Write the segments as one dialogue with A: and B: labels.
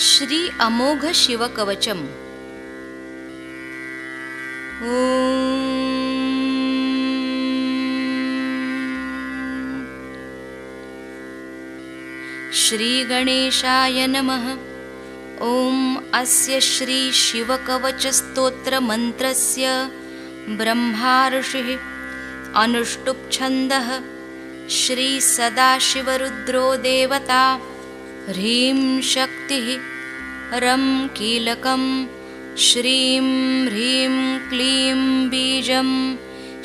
A: श्री अमोघ शिवकवचम्। ॐ श्री गणेशाय नमः। ॐ अस्य श्री शिवकवचस्तोत्र मंत्रस्य ब्रह्मा ऋषिः अनुष्टुप् छन्दः श्री सदाशिवरुद्रो देवता। ह्रीं शक्तिः रं कीलकं श्रीं ह्रीं क्लीं बीजं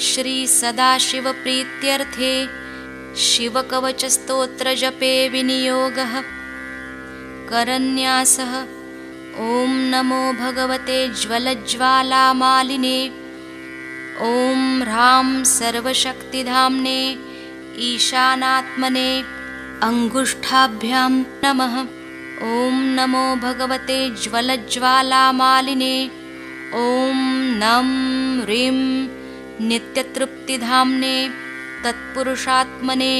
A: श्री सदाशिवप्रीत्यर्थे शिवकवचस्तोत्रजपे विनियोगः। करन्यासः ॐ नमो भगवते ज्वलज्ज्वालामालिने। ॐ ह्रां सर्वशक्तिधाम्ने ईशानात्मने अंगुष्ठाभ्यां नमः। ॐ नमो भगवते ज्वलज्ज्वालामालिने। ॐ नं ह्रीं नित्यतृप्तिधाम्ने तत्पुरुषात्मने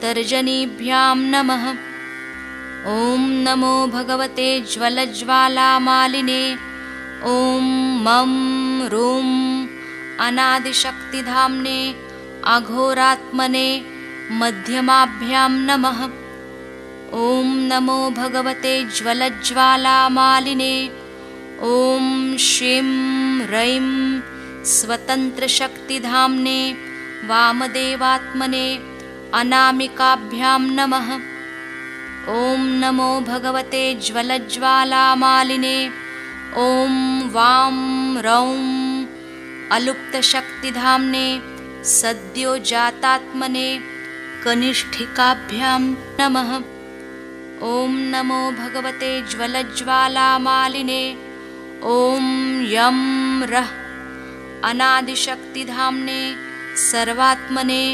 A: तर्जनीभ्यां नमः। ॐ नमो भगवते ज्वलज्ज्वालामालिने। ॐ मं रूं अनादिशक्तिधाम्ने अघोरात्मने मध्यमाभ्यां नमः। ॐ नमो भगवते ज्वलज्ज्वालामालिने। ॐ श्रीं रैं स्वतन्त्रशक्तिधाम्ने वामदेवात्मने अनामिकाभ्यां नमः। ॐ नमो भगवते ज्वलज्ज्वालामालिने। ॐ वां रौं अलुप्तशक्तिधाम्ने सद्योजातात्मने कनिष्ठिकाभ्यां नमः। ॐ नमो भगवते ज्वलज्ज्वालामालिने। ॐ यं रः अनादिशक्तिधाम्ने सर्वात्मने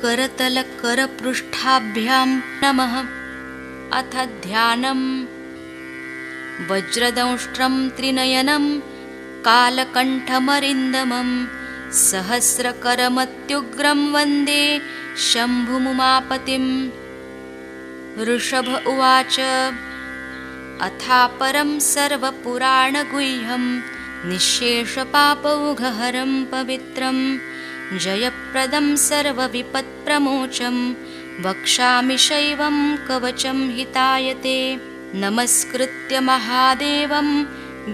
A: करतलकरपृष्ठाभ्यां नमः। अथ ध्यानम्। वज्रदंष्ट्रं त्रिनयनं कालकण्ठमरिन्दमं सहस्रकरमत्युग्रं वन्दे शम्भुमुमापतिम्। ऋषभ उवाच अथापरं सर्वपुराणगुह्यं निःशेषपापौघहरं पवित्रं जयप्रदं सर्वविपत्प्रमोचं वक्ष्यामि शैवं कवचं हितायते। नमस्कृत्य महादेवं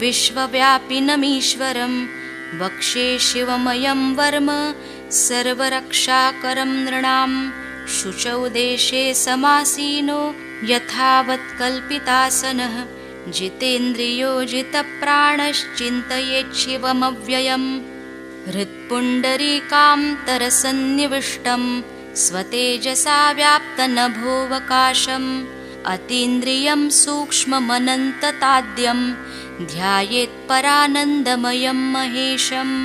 A: विश्वव्यापिनमीश्वरं वक्षे शिवमयं वर्म सर्वरक्षाकरं नृणां। शुचौ देशे समासीनो यथावत् कल्पितासनः जितेन्द्रियो जितप्राणश्चिन्तयेच्छिवमव्ययम्। हृत्पुण्डरीकान्तरसन्निविष्टं स्वतेजसा व्याप्तनभोऽवकाशम् अतीन्द्रियं सूक्ष्ममनन्तताद्यं ध्यायेत्परानन्दमयं महेशम्।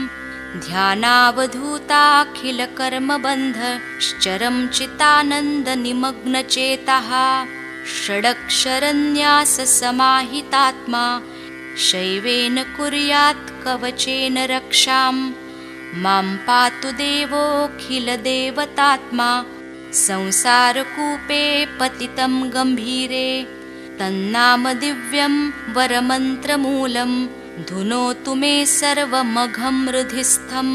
A: ध्यानावधूताखिलकर्मबन्धश्चरं चितानन्दनिमग्नचेतः षडक्षरन्याससमाहितात्मा शैवेन कुर्यात् कवचेन रक्षाम्। मां पातु देवोऽखिलदेवतात्मा संसारकूपे पतितं गम्भीरे। तन्नाम दिव्यं वरमन्त्रमूलं धुनोतु मे सर्वमघं हृदिस्थम्।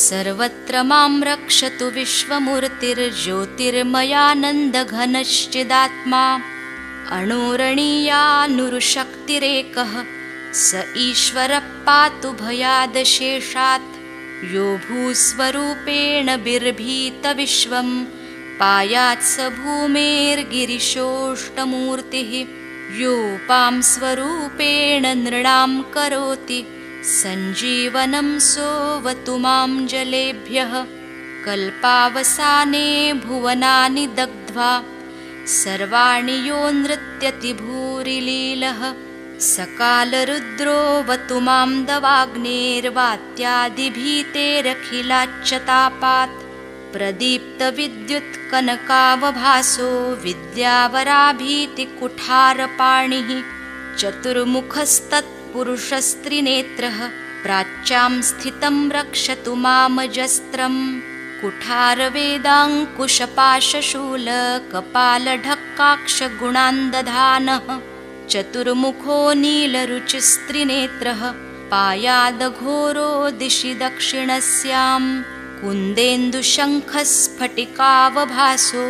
A: सर्वत्र मां रक्षतु विश्वमूर्तिर्ज्योतिर्मयानन्दघनश्चिदात्मा। अणोरणीयानुरुशक्तिरेकः स ईश्वरः पातु भयादशेषात्। यो भूस्वरूपेण बिर्भीतविश्वं पायात् स भूमेर्गिरिशोष्टमूर्तिः। योपां स्वरूपेण नृणां करोति सञ्जीवनं सोऽवतु मां जलेभ्यः। कल्पावसाने भुवनानि दग्ध्वा सर्वाणि यो नृत्यति भूरिलीलः। सकालरुद्रोऽवतु मां दवाग्नेर्वात्यादिभीतेरखिलाच्चतापात्। प्रदीप्तविद्युत्कनकावभासो विद्यावराभीतिकुठारपाणिः। चतुर्मुखस्तत्पुरुषस्त्रिनेत्रः प्राच्यां स्थितं रक्षतु मामजस्त्रम्। कुठारवेदाङ्कुशपाशशूलकपालढक्काक्षगुणान्दधानः चतुर्मुखो नीलरुचिस्त्रिनेत्रः पायादघोरो दिशि दक्षिणस्यां कुन्देन्दुशङ्खस्फटिकावभासो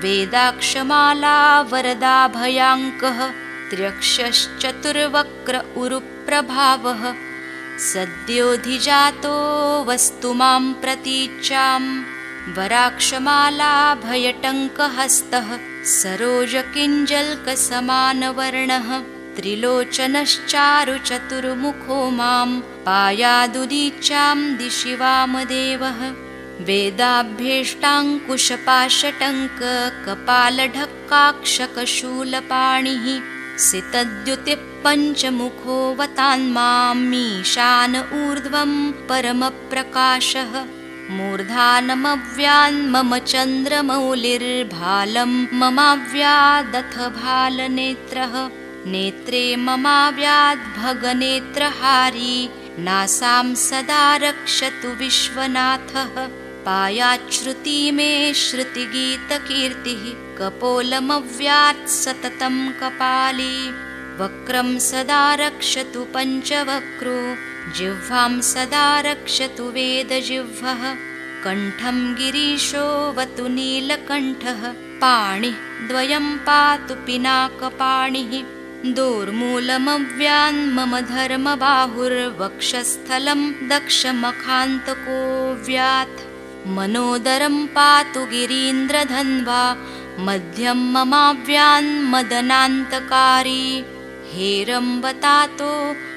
A: वेदाक्षमाला वरदाभयाङ्कः त्र्यक्षश्चतुर्वक्र उरुप्रभावः सद्योऽधिजातो वस्तु मां प्रतीच्यां वराक्षमालाभयटङ्कहस्तः सरोजकिञ्जल्कसमानवर्णः त्रिलोचनश्चारुचतुर्मुखो मां पायादुदीच्यां दिशि वामदेवः वेदाभ्येष्टाङ्कुशपाशटङ्क कपालढक्काक्षकशूलपाणिः सितद्युतिः पञ्चमुखोऽवतान्मां मीशान ऊर्ध्वं परमप्रकाशः मूर्धानमव्यान्मम चन्द्रमौलिर्भालं ममाव्यादथ भालनेत्रः नेत्रे ममाव्याद्भगनेत्रहारी नासां सदा रक्षतु विश्वनाथः पायाच्छ्रुति मे श्रुतिगीतकीर्तिः कपोलमव्यात् सततं कपाली वक्रं सदा रक्षतु पञ्चवक्रो जिह्वां सदा रक्षतु वेदजिह्वः कण्ठं गिरीशोऽवतु नीलकण्ठः पाणिः द्वयं पातु पिनाकपाणिः दोर्मूलमव्यान्मम धर्मबाहुर्वक्षस्थलं दक्षमखान्तको व्यात् मनोदरं पातु गिरीन्द्रधन्वा मध्यं ममाव्यान्मदनान्तकारी हेरम्बतातो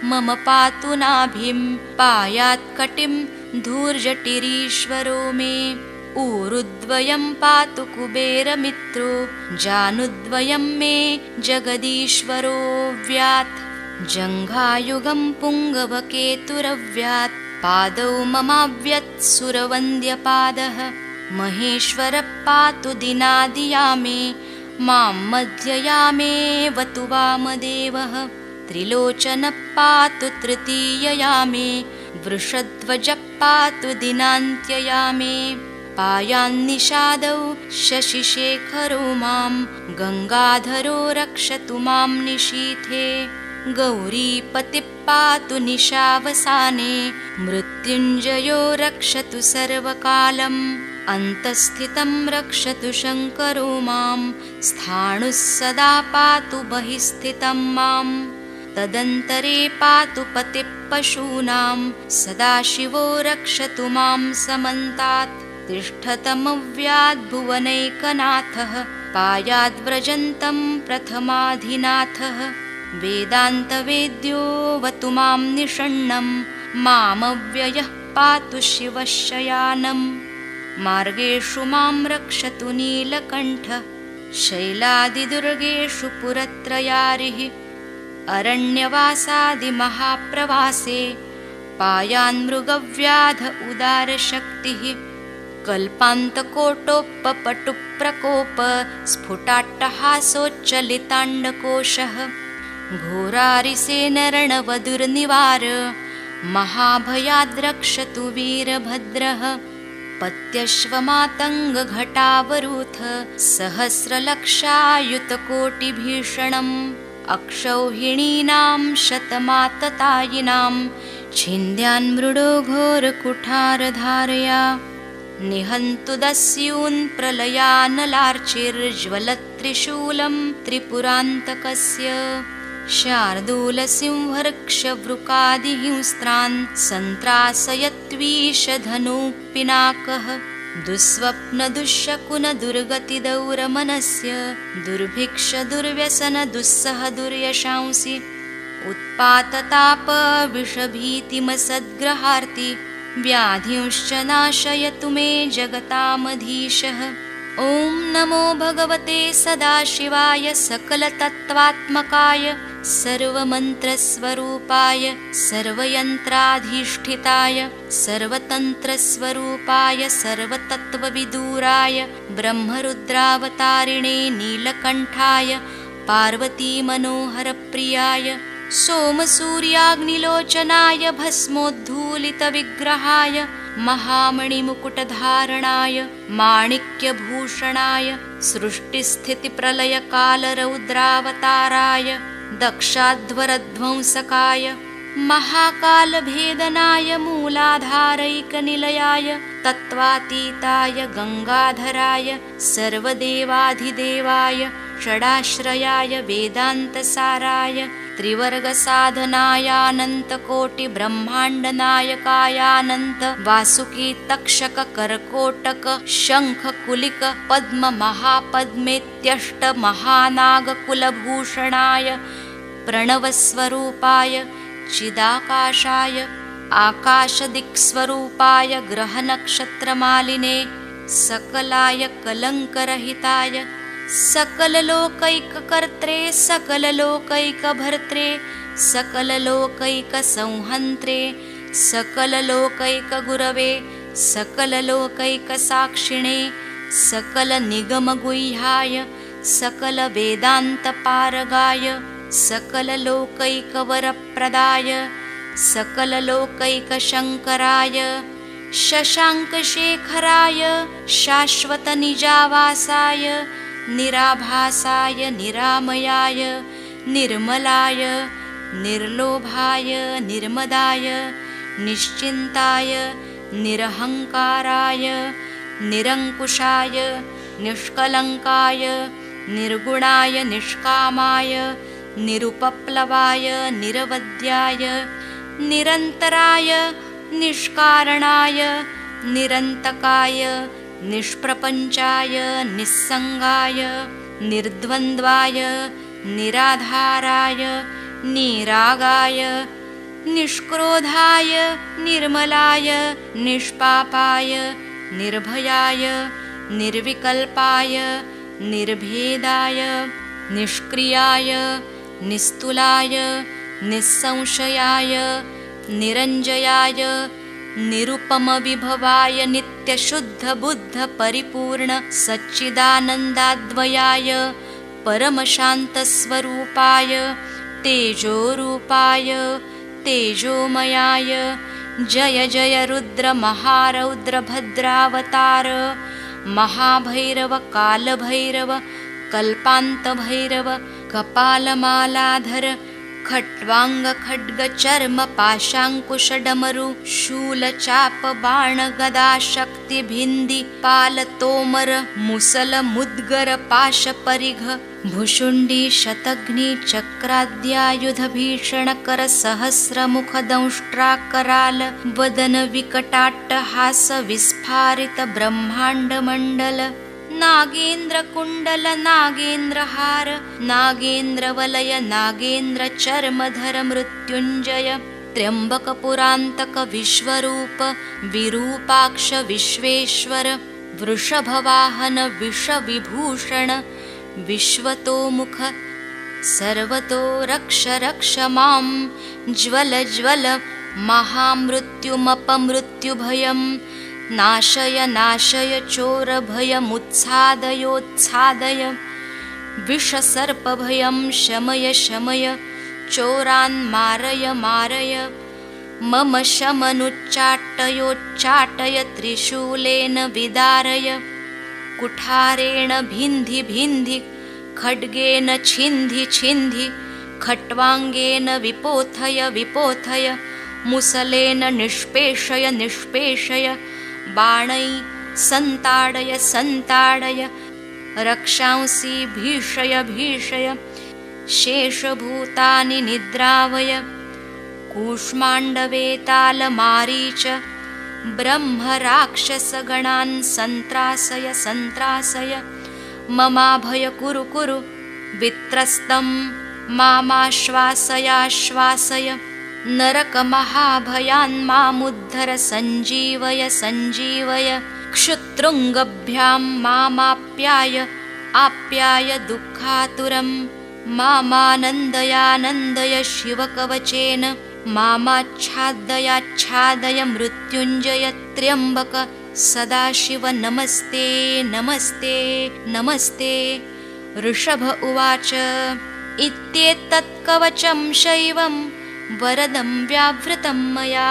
A: मम पातु नाभिं पायात्कटिं धूर्जटिरीश्वरो मे ऊरुद्वयं पातु कुबेरमित्रो जानुद्वयं मे जगदीश्वरो व्यात् जङ्घायुगं पुङ्गवकेतुरव्यात् पादौ ममाव्यत् सुरवन्द्यपादः महेश्वरः पातु दिनादियामे मां मध्ययामेवतु वामदेवः त्रिलोचनः पातु तृतीययामे वृषध्वजः पातु दिनान्त्ययामे पायान्निषादौ शशिशेखरो मां गङ्गाधरो रक्षतु मां निशीथे गौरीपतिः पातु निशावसाने मृत्युञ्जयो रक्षतु सर्वकालम् अन्तःस्थितं रक्षतु शङ्करो मां स्थाणुः सदा पातु बहिस्थितं मां तदन्तरे पातु पतिः पशूनां सदाशिवो रक्षतु मां समन्तात् तिष्ठतमव्याद्भुवनैकनाथः पायाद्व्रजन्तं प्रथमाधिनाथः वेदान्तवेद्योऽवतु मां निषण्णं मामव्ययः पातु शिवशयानम् मार्गेषु मां रक्षतु नीलकण्ठः शैलादिदुर्गेषु पुरत्रयारिः अरण्यवासादिमहाप्रवासे पायान्मृगव्याध उदारशक्तिः कल्पान्तकोटोपपटुप्रकोप स्फुटाट्टहासोच्चलिताण्डकोशः घोरारिसेनरणवधुर्निवार महाभयाद्रक्षतु वीरभद्रः पत्यश्वमातङ्गघटावरूथ सहस्रलक्षायुतकोटिभीषणम् अक्षौहिणीनां शतमाततायिनां छिन्द्यान्मृडो घोरकुठारधारया निहन्तु दस्यून् प्रलयानलार्चिर्ज्वलत्त्रिशूलं त्रिपुरान्तकस्य शार्दूलसिंहर्क्षवृकादिहिंस्त्रान् सन्त्रासयत्वीशधनुपिनाकः दुःस्वप्नदुःशकुनदुर्गतिदौरमनस्य दुर्भिक्षदुर्व्यसनदुस्सह दुर्यशांसि उत्पाततापविषभीतिमसद्ग्रहार्ति व्याधिंश्च नाशयतु मे जगतामधीशः ॐ नमो भगवते सदाशिवाय सकलतत्त्वात्मकाय सर्वमन्त्रस्वरूपाय सर्वयन्त्राधिष्ठिताय सर्वतन्त्रस्वरूपाय सर्वतत्त्वविदूराय ब्रह्मरुद्रावतारिणे नीलकण्ठाय पार्वतीमनोहरप्रियाय सोमसूर्याग्निलोचनाय भस्मोद्धूलितविग्रहाय महामणिमुकुटधारणाय माणिक्यभूषणाय सृष्टिस्थितिप्रलयकालरौद्रावताराय दक्षाध्वरध्वंसकाय महाकालभेदनाय मूलाधारैकनिलयाय तत्त्वातीताय गंगाधराय सर्वदेवाधिदेवाय षडाश्रयाय वेदान्तसाराय त्रिवर्गसाधनायानन्तकोटिब्रह्माण्डनायकायानन्त वासुकी तक्षक कर्कोटक शंख कुलिक पद्म महापद्मेत्यष्ट महानागकुलभूषणाय प्रणवस्वरूपाय चिदाकाशाय आकाशदिक्स्वरूपाय ग्रहनक्षत्रमालिने सकलाय कलङ्करहिताय सकललोकैककर्त्रे सकललोकैकभर्त्रे सकललोकैकसंहन्त्रे सकललोकैकगुरवे सकललोकैकसाक्षिणे सकलनिगमगुह्याय सकलवेदान्तपारगाय सकललोकैकवरप्रदाय सकललोकैकशङ्कराय शशाङ्कशेखराय शाश्वतनिजावासाय निराभासाय निरामयाय निर्मलाय निर्लोभाय निर्मदाय निश्चिन्ताय निरहङ्काराय निरङ्कुशाय निष्कलङ्काय निर्गुणाय निष्कामाय निरुपप्लवाय निरवध्याय निरन्तराय निष्कारणाय निरन्तकाय निष्प्रपञ्चाय निस्सङ्गाय निर्द्वन्द्वाय निराधाराय निरागाय निष्क्रोधाय निर्मलाय निष्पापाय निर्भयाय निर्विकल्पाय निर्भेदाय निष्क्रियाय निस्तुलाय निस्संशयाय निरञ्जयाय निरुपमविभवाय नित्यशुद्धबुद्धपरिपूर्ण सच्चिदानन्दाद्वयाय परमशान्तस्वरूपाय तेजोरूपाय तेजोमयाय जय जय रुद्र महारौद्र भद्रावतार महाभैरव कालभैरव कल्पान्तभैरव कपालमालाधर खट्वांग खड्ग चर्म पाशांकुशडमरु शूलचाप बाण गदा शक्ति भिंदी पाल तोमर मुसल मुद्गर पाश परिघ भुशुंडी शतग्नि चक्राद्यायुध भीषण कर सहस्र मुख दंष्ट्राकराल वदन विकटाट्टहास विस्फारित ब्रह्मांड मंडल नागेन्द्र कुंडल नागेन्द्र हार नागेन्द्र वलय नागेन्द्र चर्मधर मृत्युंजय त्र्यंबक पुरांतक विश्वरूप विरूपाक्ष विश्वेश्वर वृषभवाहन विष विभूषण विश्वतोमुख सर्वतो रक्ष रक्ष मां ज्वल ज्वल महामृत्युमपमृत्युभयम् नाशय नाशय चोरभयमुत्सादयोत्सादय विषसर्पभयं शमय शमय चोरान् मारय मारय मम शमनुच्चाटयोच्चाटय त्रिशूलेन विदारय कुठारेण भिन्धि भिन्धि खड्गेन छिन्धि छिन्धि खट्वाङ्गेन विपोथय विपोथय मुसलेन निष्पेषय निष्पेषय बाणै संताडय संताडय रक्षांसि भीषय भीषय शेषभूतानि निद्रावय कूष्माण्डवेतालमारीच ब्रह्मराक्षसगणान् सन्त्रासय सन्त्रासय ममाभय कुरु कुरु वित्रस्तं मामाश्वासयाश्वासय नरकमहाभयान् मामुद्धर सञ्जीवय सञ्जीवय क्षुत्रुङ्गभ्यां मामाप्याय आप्याय दुःखातुरं मामानन्दयानन्दय शिवकवचेन मामाच्छादयाच्छादय मृत्युञ्जय त्र्यम्बक सदाशिव नमस्ते नमस्ते नमस्ते। ऋषभ उवाच इत्येतत् कवचं शैवं वरदं व्यावृतं मया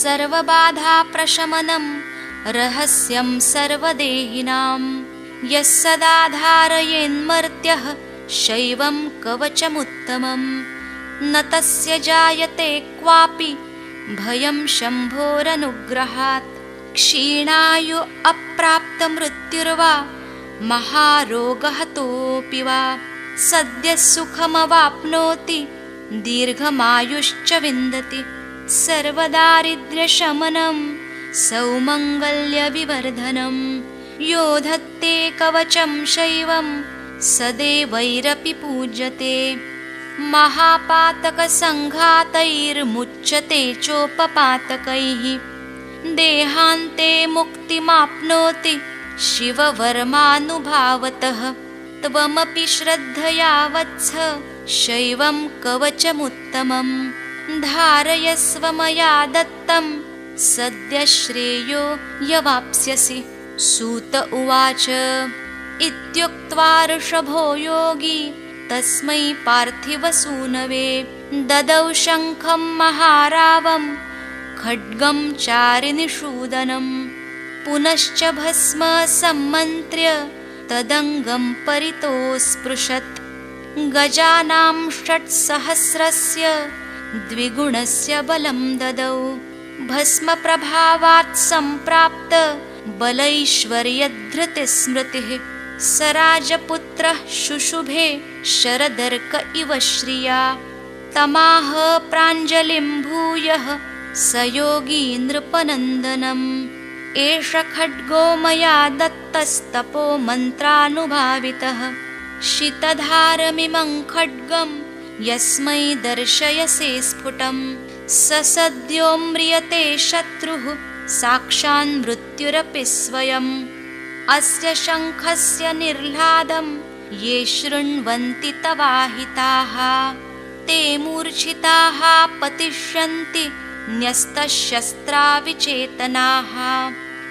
A: सर्वबाधाप्रशमनं रहस्यं सर्वदेहिनां यः सदा धारयेन्मर्त्यः शैवं कवचमुत्तमम् न तस्य जायते क्वापि भयं शम्भोरनुग्रहात् क्षीणायु अप्राप्तमृत्युर्वा महारोगहतोऽपि वा सद्यः सुखमवाप्नोति दीर्घमायुश्च विन्दति सर्वदारिद्र्यशमनं सौमङ्गल्यविवर्धनं यो धत्ते कवचं शैवं सदैवैरपि पूज्यते महापातकसङ्घातैर्मुच्यते चोपपातकैः देहान्ते मुक्तिमाप्नोति शिववर्मानुभावतः त्वमपि श्रद्धया वत्स शैवं कवचमुत्तमं धारयस्व मया दत्तं सद्यः श्रेयो यवाप्स्यसि। सूत उवाच इत्युक्त्वा ऋषभो योगी तस्मै पार्थिवसूनवे ददौ शङ्खं महारावं खड्गं चारिनिषूदनं पुनश्च भस्म सम्मन्त्र्य तदङ्गं परितोऽस्पृशत् गजानां 600 द्विगुणस्य बलं ददौ भस्मप्रभावात् सम्प्राप्त बलैश्वर्यधृतिस्मृतिः स राजपुत्रः शुशुभे शरदर्क इव श्रिया तमाह प्राञ्जलिं भूयः स योगी नृपनन्दनम् एष खड्गो मया दत्तस्तपो मन्त्रानुभावितः शितधारमिमं खड्गं यस्मै दर्शयसे स्फुटं स सद्यो म्रियते शत्रुः साक्षान् मृत्युरपि स्वयम् अस्य शङ्खस्य निर्ह्लादं ये शृण्वन्ति तवाहिताः ते मूर्छिताः पतिष्यन्ति न्यस्तशस्त्रा विचेतनाः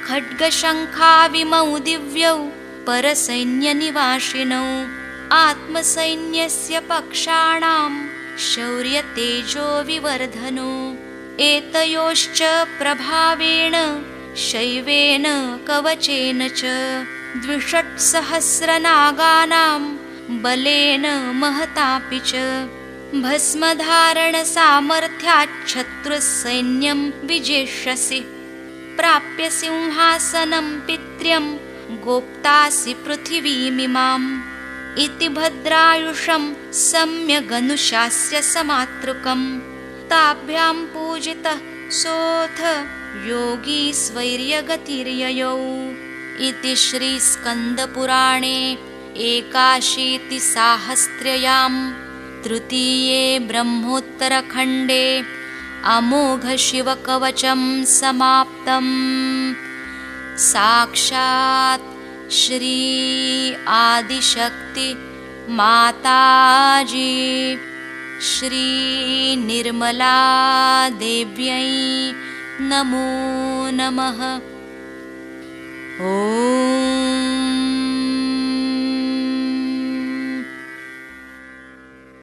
A: खड्गशङ्खाविमौ दिव्यौ परसैन्यनिवासिनौ आत्मसैन्यस्य पक्षाणां शौर्यतेजो विवर्धनो एतयोश्च प्रभावेण शैवेन कवचेन च 2,600 नागानां बलेन महतापि च भस्मधारणसामर्थ्याच्छत्रुसैन्यं विजेष्यसि प्राप्य सिंहासनं पित्र्यं गोप्तासि पृथिवीमिमाम् इति भद्रायुषं सम्यगनुशास्य समातृकं ताभ्यां पूजितः सोऽथ योगी स्वैर्यगतिर्ययौ इति श्रीस्कन्दपुराणे 81 तृतीये ब्रह्मोत्तरखण्डे अमोघशिवकवचं समाप्तम्। साक्षात् श्री आदिशक्ति माताजी श्री निर्मला देव्यै नमो नमः। ॐ